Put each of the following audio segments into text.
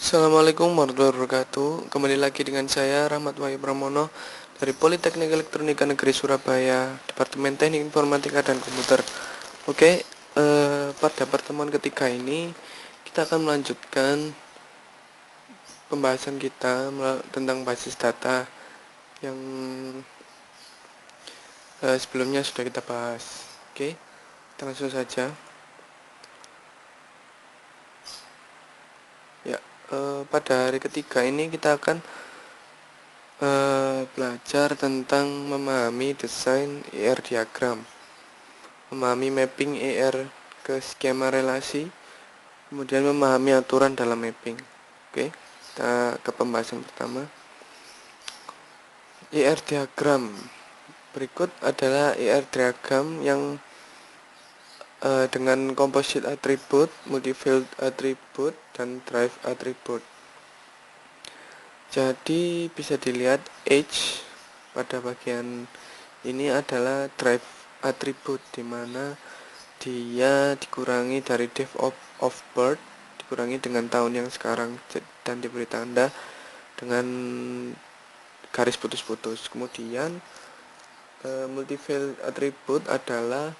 Assalamualaikum warahmatullahi wabarakatuh. Kembali lagi dengan saya Rahmat Wahyu Pramono dari Politeknik Elektronika Negeri Surabaya, Departemen Teknik Informatika dan Komputer. Oke, pada pertemuan ketiga ini kita akan melanjutkan pembahasan kita tentang basis data yang sebelumnya sudah kita bahas. Oke, kita langsung saja. Ya, pada hari ketiga ini kita akan belajar tentang memahami desain ER diagram, memahami mapping ER ke skema relasi, kemudian memahami aturan dalam mapping. Oke, kita ke pembahasan pertama. ER diagram. Berikut adalah ER diagram yang dengan composite attribute, multi-field attribute, dan drive attribute. Jadi bisa dilihat H pada bagian ini adalah drive attribute, di mana dia dikurangi dari date of birth, dikurangi dengan tahun yang sekarang, dan diberi tanda dengan garis putus-putus. Kemudian multi-field attribute adalah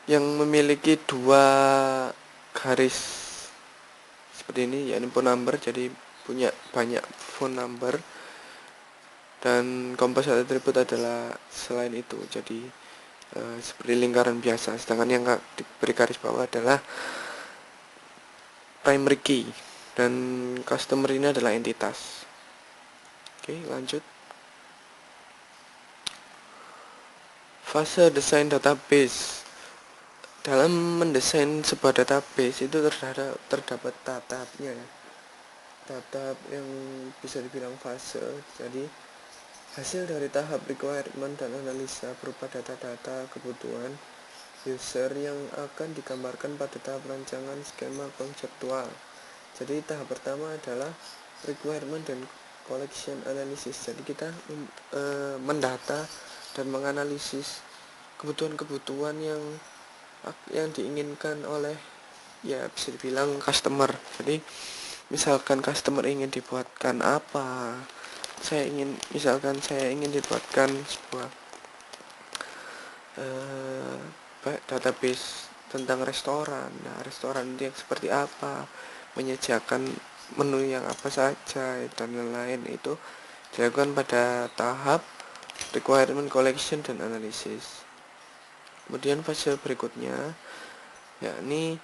yang memiliki dua garis seperti ini, yakni phone number, jadi punya banyak phone number. Dan composite attribute adalah selain itu, jadi seperti lingkaran biasa. Sedangkan yang diberi garis bawah adalah primary key, dan customer ini adalah entitas. Oke, lanjut. Fase desain database. Dalam mendesain sebuah database itu terdapat tahapnya ya. Tahap yang bisa dibilang fase. Jadi hasil dari tahap requirement dan analisa berupa data-data kebutuhan user yang akan digambarkan pada tahap rancangan skema konseptual. Jadi tahap pertama adalah requirement dan collection analysis. Jadi kita mendata dan menganalisis kebutuhan-kebutuhan yang diinginkan oleh, ya bisa dibilang, customer. Jadi misalkan customer ingin dibuatkan apa, saya ingin dibuatkan sebuah database tentang restoran. Nah, restoran itu yang seperti apa, menyediakan menu yang apa saja, dan lain-lain. Itu dilakukan pada tahap requirement collection dan analysis. Kemudian fase berikutnya yakni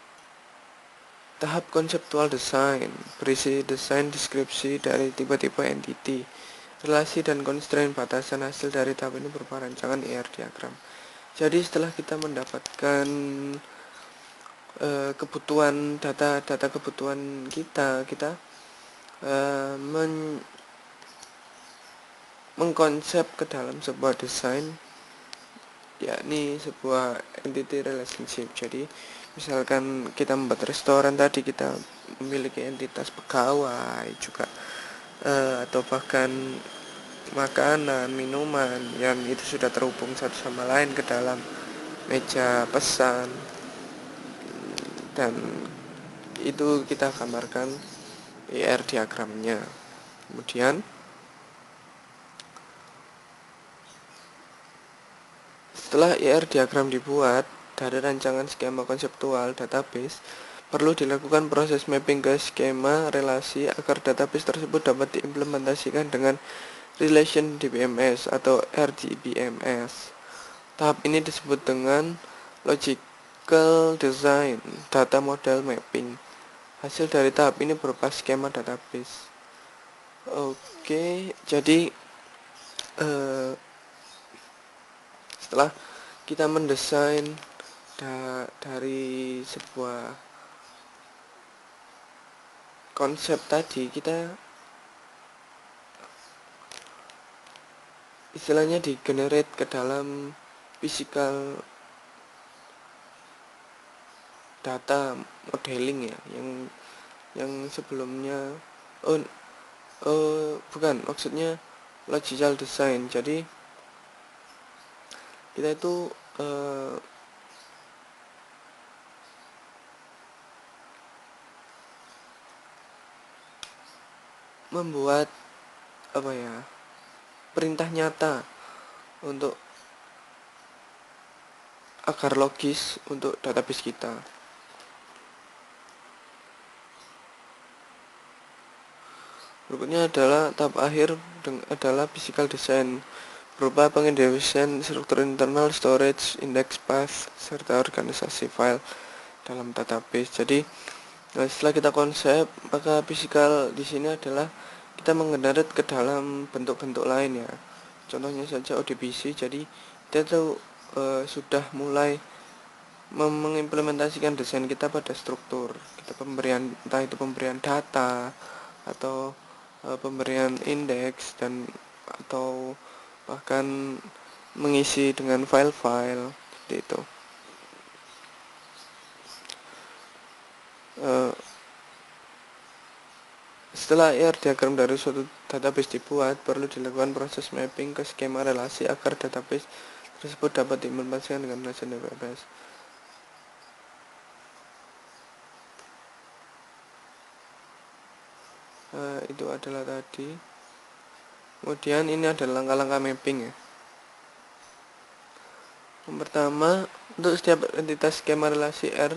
tahap konseptual design, berisi desain deskripsi dari tipe-tipe entity, relasi dan constraint batasan. Hasil dari tahap ini berupa rancangan ER diagram. Jadi setelah kita mendapatkan kebutuhan data kebutuhan kita mengkonsep ke dalam sebuah desain, yakni sebuah entity relationship. Jadi misalkan kita membuat restoran tadi, kita memiliki entitas pegawai juga, atau bahkan makanan, minuman yang itu sudah terhubung satu sama lain ke dalam meja pesan, dan itu kita gambarkan ER diagramnya. Kemudian setelah ER diagram dibuat dari rancangan skema konseptual database, perlu dilakukan proses mapping ke skema relasi agar database tersebut dapat diimplementasikan dengan relation DBMS atau RDBMS. Tahap ini disebut dengan logical design data model mapping. Hasil dari tahap ini berupa skema database. Oke, jadi setelah kita mendesain dari sebuah konsep tadi, kita istilahnya di-generate ke dalam physical data modeling ya, yang sebelumnya bukan, maksudnya logical design. Jadi kita itu membuat perintah nyata untuk agar logis untuk database kita. Berikutnya adalah tahap akhir adalah physical design, berupa pengindeksian struktur internal, storage, index path, serta organisasi file dalam database. Jadi setelah kita konsep, maka physical di sini adalah kita mengenerate ke dalam bentuk-bentuk lain ya. Contohnya saja ODBC. Jadi kita tuh sudah mulai mengimplementasikan desain kita pada struktur. Kita pemberian, entah itu pemberian data atau pemberian indeks dan atau bahkan mengisi dengan file-file seperti itu. Setelah ER diagram dari suatu database dibuat, perlu dilakukan proses mapping ke skema relasi agar database tersebut dapat diimplementasikan dengan desain database. Itu adalah tadi. Kemudian ini adalah langkah-langkah mapping ya. Yang pertama, untuk setiap entitas skema relasi R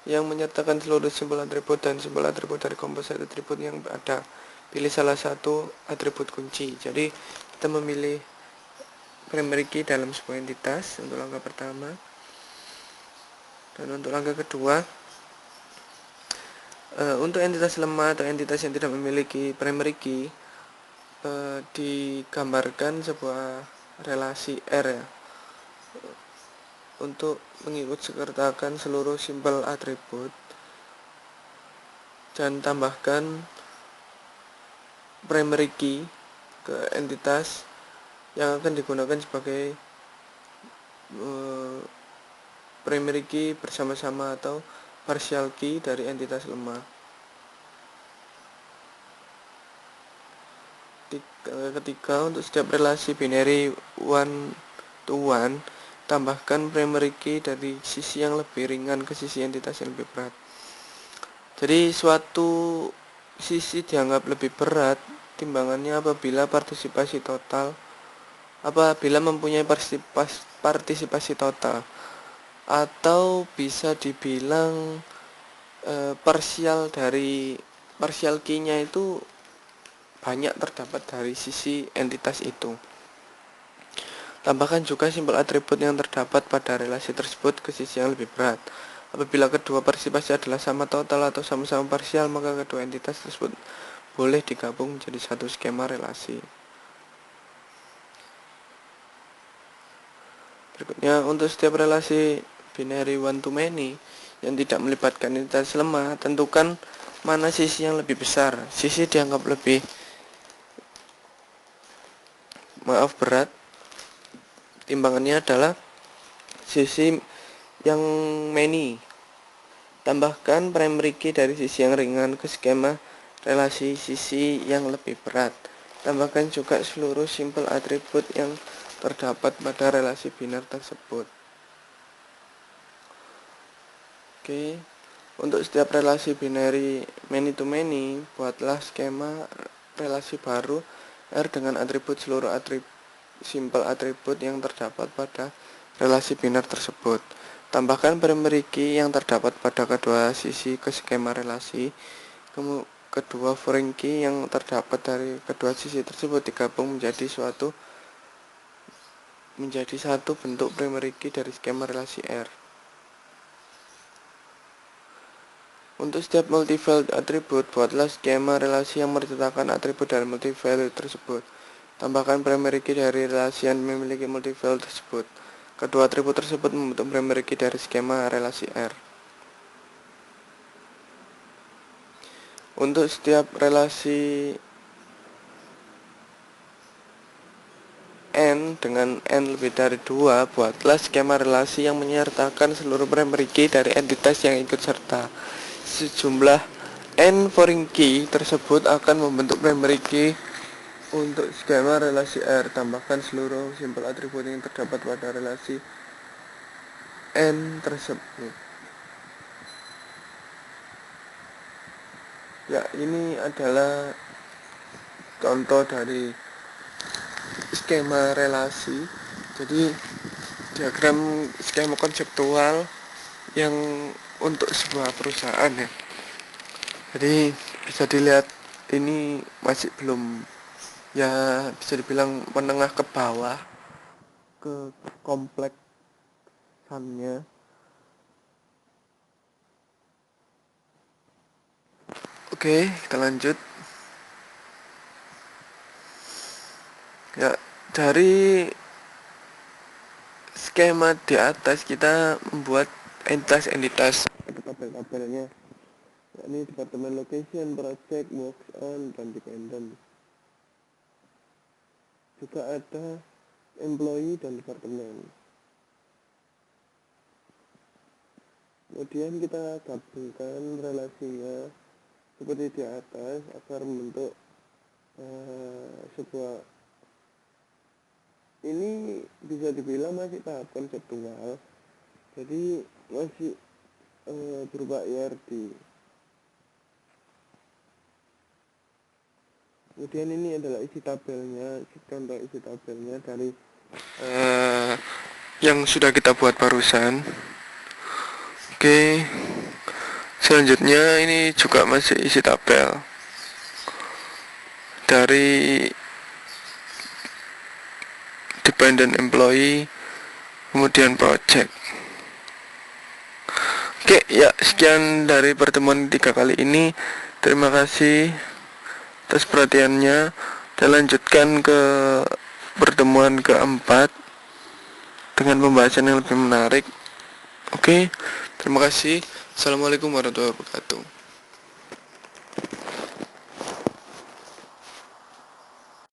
yang menyertakan seluruh simbol atribut dan simbol atribut dari komposit atribut yang ada, pilih salah satu atribut kunci. Jadi kita memilih primary key dalam sebuah entitas untuk langkah pertama. Dan untuk langkah kedua, untuk entitas lemah atau entitas yang tidak memiliki primary key, digambarkan sebuah relasi R ya, untuk mengikut sertakan seluruh simbol atribut dan tambahkan primary key ke entitas yang akan digunakan sebagai primary key bersama-sama atau partial key dari entitas lemah. Ketiga, untuk setiap relasi binary one to one, tambahkan primary key dari sisi yang lebih ringan ke sisi entitas yang lebih berat. Jadi suatu sisi dianggap lebih berat timbangannya apabila mempunyai partisipasi total, atau bisa dibilang partial key-nya itu banyak terdapat dari sisi entitas itu. Tambahkan juga simbol atribut yang terdapat pada relasi tersebut ke sisi yang lebih berat. Apabila kedua partisipasi adalah sama total atau sama-sama parsial, maka kedua entitas tersebut boleh digabung menjadi satu skema relasi. Berikutnya, untuk setiap relasi binary one to many yang tidak melibatkan entitas lemah, tentukan mana sisi yang lebih besar. Sisi dianggap lebih berat, timbangannya adalah sisi yang many. Tambahkan primary key dari sisi yang ringan ke skema relasi sisi yang lebih berat. Tambahkan juga seluruh simbol atribut yang terdapat pada relasi biner tersebut. Oke, untuk setiap relasi binary many to many, buatlah skema relasi baru R dengan atribut seluruh simbol atribut yang terdapat pada relasi biner tersebut. Tambahkan primary key yang terdapat pada kedua sisi ke skema relasi. Kedua foreign key yang terdapat dari kedua sisi tersebut digabung menjadi satu bentuk primary key dari skema relasi R. Untuk setiap multi-valued atribut, buatlah skema relasi yang menceritakan atribut dari multi-valued tersebut. Tambahkan primary key dari relasi yang memiliki multi-valued tersebut. Kedua atribut tersebut membentuk primary key dari skema relasi R. Untuk setiap relasi N dengan N lebih dari 2, buatlah skema relasi yang menyertakan seluruh primary key dari entitas yang ikut serta. Sejumlah N foreign key tersebut akan membentuk primary key untuk skema relasi R. Tambahkan seluruh simbol atribut yang terdapat pada relasi N tersebut. Ya, ini adalah contoh dari skema relasi. Jadi diagram skema konseptual yang untuk sebuah perusahaan ya. Jadi bisa dilihat ini masih belum, ya bisa dibilang menengah ke bawah ke kompleksannya. Oke, kita lanjut. Ya, dari skema di atas kita membuat entitas atau tabel-tabelnya, yakni departemen, location, project, works on, dan dependent. Juga ada employee dan departemen. Kemudian kita gabungkan relasinya seperti di atas agar membentuk sebuah, ini bisa dibilang masih tahap konseptual, jadi masih berupa IRD. Kemudian ini adalah isi tabelnya, contoh isi tabelnya dari yang sudah kita buat barusan. Oke, selanjutnya ini juga masih isi tabel dari dependent employee, kemudian project. Oke, ya sekian dari pertemuan 3 kali ini. Terima kasih atas perhatiannya. Dan lanjutkan ke pertemuan keempat dengan pembahasan yang lebih menarik. Oke, terima kasih. Assalamualaikum warahmatullahi wabarakatuh.